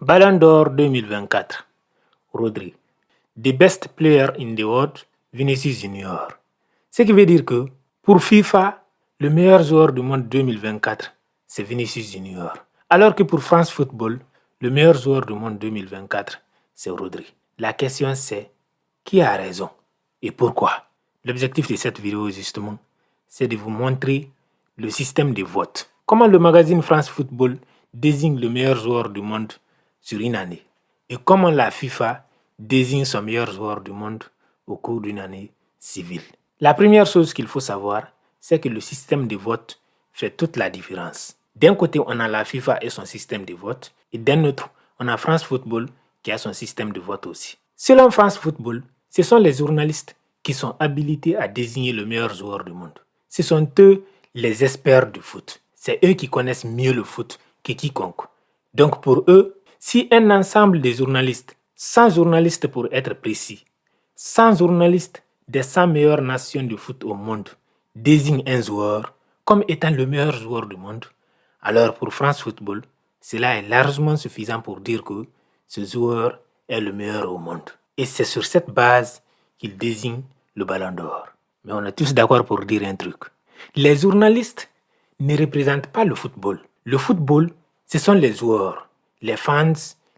Ballon d'Or 2024. Rodri. The best player in the world, Vinicius Junior. Ce qui veut dire que pour FIFA, le meilleur joueur du monde 2024, c'est Vinicius Junior. Alors que pour France Football, le meilleur joueur du monde 2024, c'est Rodri. La question c'est, qui a raison et pourquoi? L'objectif de cette vidéo justement, c'est de vous montrer le système de vote. Comment le magazine France Football désigne le meilleur joueur du monde sur une année et comment la FIFA désigne son meilleur joueur du monde au cours d'une année civile. La première chose qu'il faut savoir, c'est que le système de vote fait toute la différence. D'un côté, on a la FIFA et son système de vote, et d'un autre, on a France Football qui a son système de vote aussi. Selon France Football, ce sont les journalistes qui sont habilités à désigner le meilleur joueur du monde. Ce sont eux les experts du foot. C'est eux qui connaissent mieux le foot que quiconque. Donc pour eux, si un ensemble de journalistes, 100 journalistes pour être précis, 100 journalistes des 100 meilleures nations de foot au monde désignent un joueur comme étant le meilleur joueur du monde, alors pour France Football, cela est largement suffisant pour dire que ce joueur est le meilleur au monde. Et c'est sur cette base qu'il désigne le Ballon d'Or. Mais on est tous d'accord pour dire un truc. Les journalistes ne représentent pas le football. Le football, ce sont les joueurs, les fans,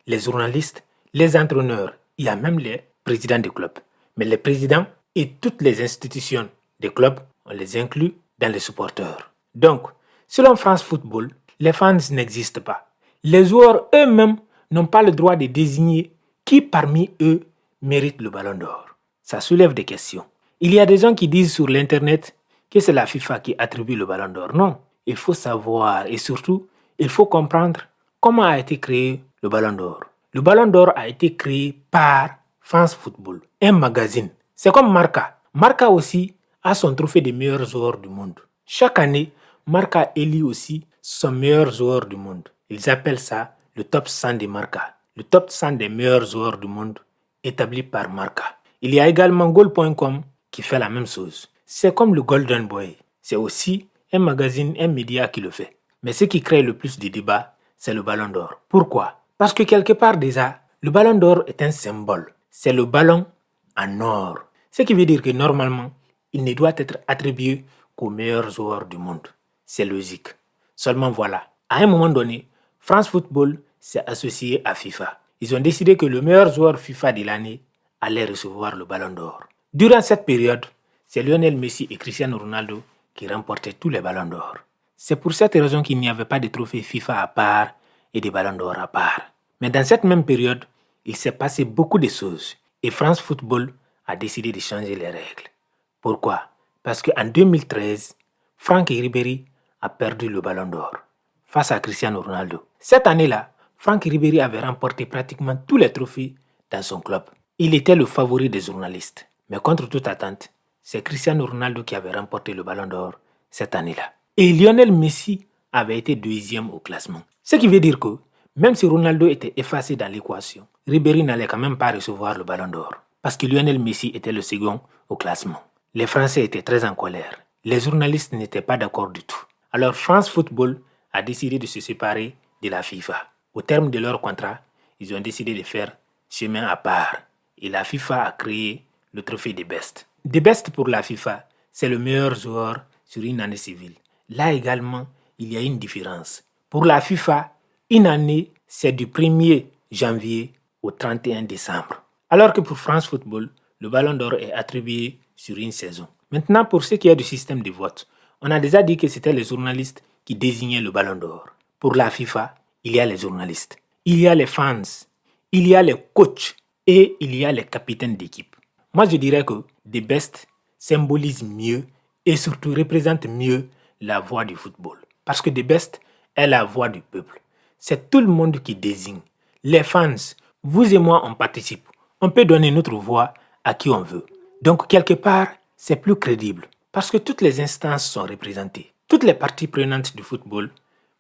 les journalistes, les entraîneurs. Il y a même les présidents des clubs. Mais les présidents et toutes les institutions des clubs, on les inclut dans les supporters. Donc, selon France Football, les fans n'existent pas. Les joueurs eux-mêmes n'ont pas le droit de désigner qui parmi eux mérite le Ballon d'Or. Ça soulève des questions. Il y a des gens qui disent sur l'internet que c'est la FIFA qui attribue le Ballon d'Or. Non, il faut savoir et surtout, il faut comprendre comment a été créé le Ballon d'Or. Le Ballon d'Or a été créé par France Football, un magazine. C'est comme Marca. Marca aussi a son trophée des meilleurs joueurs du monde. Chaque année, Marca élit aussi son meilleur joueur du monde. Ils appellent ça le top 100 de Marca. Le top 100 des meilleurs joueurs du monde établi par Marca. Il y a également Goal.com qui fait la même chose. C'est comme le Golden Boy. C'est aussi un magazine, un média qui le fait. Mais ce qui crée le plus de débats, c'est le Ballon d'Or. Pourquoi? Parce que quelque part déjà, le Ballon d'Or est un symbole. C'est le ballon en or. Ce qui veut dire que normalement, il ne doit être attribué qu'aux meilleurs joueurs du monde. C'est logique. Seulement voilà, à un moment donné, France Football s'est associé à FIFA. Ils ont décidé que le meilleur joueur FIFA de l'année allait recevoir le Ballon d'Or. Durant cette période, c'est Lionel Messi et Cristiano Ronaldo qui remportaient tous les Ballons d'Or. C'est pour cette raison qu'il n'y avait pas de trophée FIFA à part et de Ballons d'Or à part. Mais dans cette même période, il s'est passé beaucoup de choses et France Football a décidé de changer les règles. Pourquoi? Parce qu'en 2013, Franck Ribéry a perdu le Ballon d'Or face à Cristiano Ronaldo. Cette année-là, Franck Ribéry avait remporté pratiquement tous les trophées dans son club. Il était le favori des journalistes. Mais contre toute attente, c'est Cristiano Ronaldo qui avait remporté le Ballon d'Or cette année-là. Et Lionel Messi avait été deuxième au classement. Ce qui veut dire que même si Ronaldo était effacé dans l'équation, Ribéry n'allait quand même pas recevoir le Ballon d'Or. Parce que Lionel Messi était le second au classement. Les Français étaient très en colère. Les journalistes n'étaient pas d'accord du tout. Alors France Football a décidé de se séparer de la FIFA. Au terme de leur contrat, ils ont décidé de faire chemin à part. Et la FIFA a créé le trophée des Best. The Best pour la FIFA, c'est le meilleur joueur sur une année civile. Là également, il y a une différence. Pour la FIFA, une année, c'est du 1er janvier au 31 décembre. Alors que pour France Football, le Ballon d'Or est attribué sur une saison. Maintenant, pour ce qui est du système de vote, on a déjà dit que c'était les journalistes qui désignaient le Ballon d'Or. Pour la FIFA, il y a les journalistes, il y a les fans, il y a les coachs et il y a les capitaines d'équipe. Moi, je dirais que The Best symbolise mieux et surtout représente mieux la voix du football. Parce que The Best est la voix du peuple. C'est tout le monde qui désigne. Les fans, vous et moi, on participe. On peut donner notre voix à qui on veut. Donc, quelque part, c'est plus crédible. Parce que toutes les instances sont représentées. Toutes les parties prenantes du football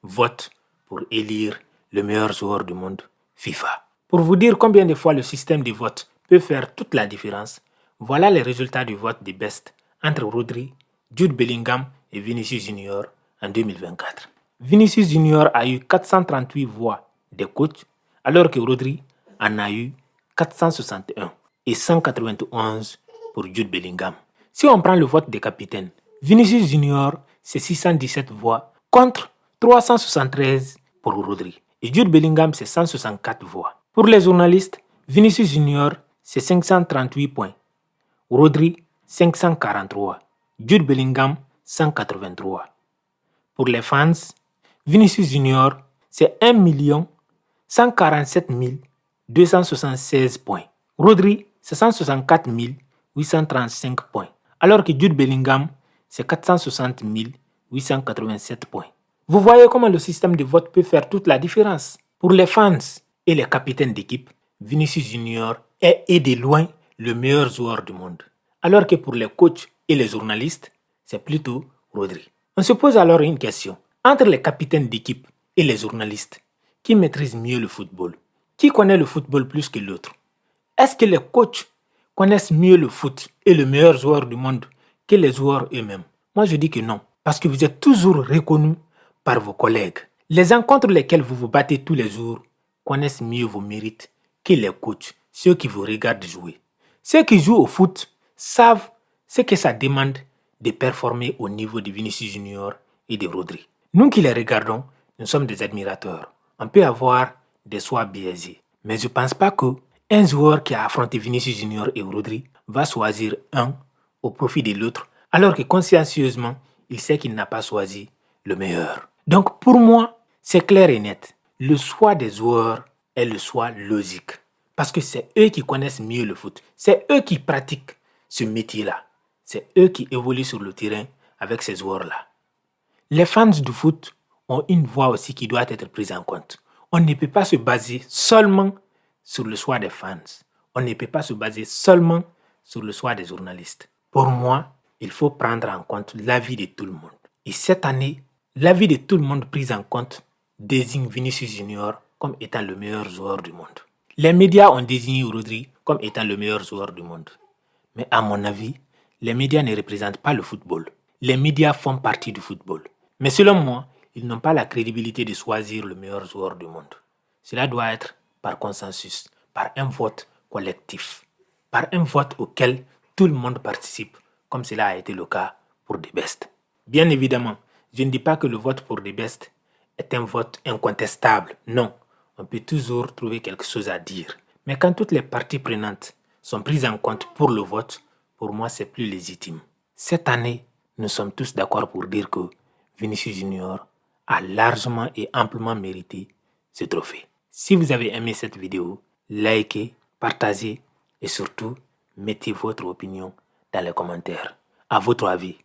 votent pour élire le meilleur joueur du monde, FIFA. Pour vous dire combien de fois le système de vote peut faire toute la différence, voilà les résultats du vote des Best entre Rodri, Jude Bellingham et Vinicius Junior en 2024. Vinicius Junior a eu 438 voix des coachs, alors que Rodri en a eu 461 et 191 pour Jude Bellingham. Si on prend le vote des capitaines, Vinicius Junior, c'est 617 voix contre 373 pour Rodri. Et Jude Bellingham, c'est 164 voix. Pour les journalistes, Vinicius Junior, c'est 538 points. Rodri, 543. Jude Bellingham, 183. Pour les fans, Vinicius Junior, c'est 1 147 276 points. Rodri, c'est 164 835 points. Alors que Jude Bellingham, c'est 460 887 points. Vous voyez comment le système de vote peut faire toute la différence. Pour les fans et les capitaines d'équipe, Vinicius Junior est et de loin le meilleur joueur du monde. Alors que pour les coachs et les journalistes, c'est plutôt Rodri. On se pose alors une question. Entre les capitaines d'équipe et les journalistes, qui maîtrise mieux le football? Qui connaît le football plus que l'autre? Est-ce que les coachs connaissent mieux le foot et le meilleur joueur du monde que les joueurs eux-mêmes? Moi, je dis que non. Parce que vous êtes toujours reconnus par vos collègues. Les gens contre lesquels vous vous battez tous les jours connaissent mieux vos mérites que les coachs, ceux qui vous regardent jouer. Ceux qui jouent au foot savent ce que ça demande de performer au niveau de Vinicius Junior et de Rodri. Nous qui les regardons, nous sommes des admirateurs. On peut avoir des choix biaisés. Mais je ne pense pas qu'un joueur qui a affronté Vinicius Junior et Rodri va choisir un au profit de l'autre, alors que consciencieusement, il sait qu'il n'a pas choisi le meilleur. Donc pour moi, c'est clair et net. Le choix des joueurs est le choix logique. Parce que c'est eux qui connaissent mieux le foot. C'est eux qui pratiquent ce métier-là. C'est eux qui évoluent sur le terrain avec ces joueurs-là. Les fans du foot ont une voix aussi qui doit être prise en compte. On ne peut pas se baser seulement sur le choix des fans. On ne peut pas se baser seulement sur le choix des journalistes. Pour moi, il faut prendre en compte l'avis de tout le monde. Et cette année, l'avis de tout le monde pris en compte désigne Vinicius Junior comme étant le meilleur joueur du monde. Les médias ont désigné Rodri comme étant le meilleur joueur du monde. Mais à mon avis, les médias ne représentent pas le football. Les médias font partie du football. Mais selon moi, ils n'ont pas la crédibilité de choisir le meilleur joueur du monde. Cela doit être par consensus, par un vote collectif, par un vote auquel tout le monde participe, comme cela a été le cas pour The Best. Bien évidemment, je ne dis pas que le vote pour The Best est un vote incontestable. Non, on peut toujours trouver quelque chose à dire. Mais quand toutes les parties prenantes sont prises en compte pour le vote, pour moi, c'est plus légitime. Cette année, nous sommes tous d'accord pour dire que Vinicius Junior a largement et amplement mérité ce trophée. Si vous avez aimé cette vidéo, likez, partagez et surtout, mettez votre opinion dans les commentaires. À votre avis,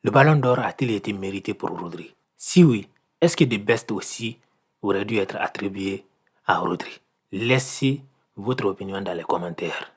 le ballon d'or a-t-il été mérité pour Rodri? Si oui, est-ce que The Best aussi aurait dû être attribué à Rodri? Laissez votre opinion dans les commentaires.